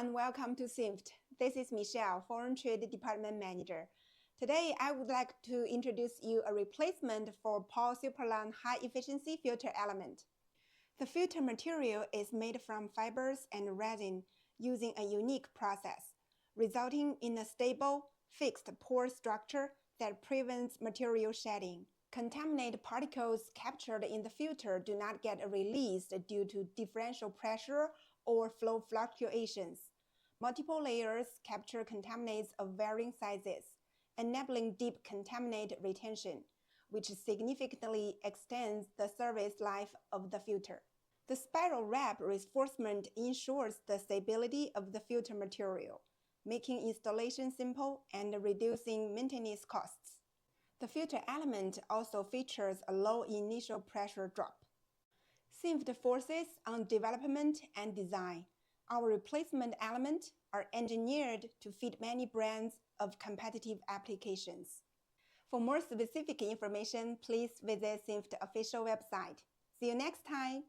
and welcome to SINFT. This is Michelle, Foreign Trade Department Manager. Today, I would like to introduce you a replacement for Pall Superline high-efficiency filter element. The filter material is made from fibers and resin using a unique process, resulting in a stable, fixed pore structure that prevents material shedding. Contaminated particles captured in the filter do not get released due to differential pressure or flow fluctuations. Multiple layers capture contaminants of varying sizes, enabling deep contaminant retention, which significantly extends the service life of the filter. The spiral wrap reinforcement ensures the stability of the filter material, making installation simple and reducing maintenance costs. The filter element also features a low initial pressure drop. SINFT focuses on development and design. Our replacement elements are engineered to fit many brands of competitive applications. For more specific information, please visit SINFT official website. See you next time!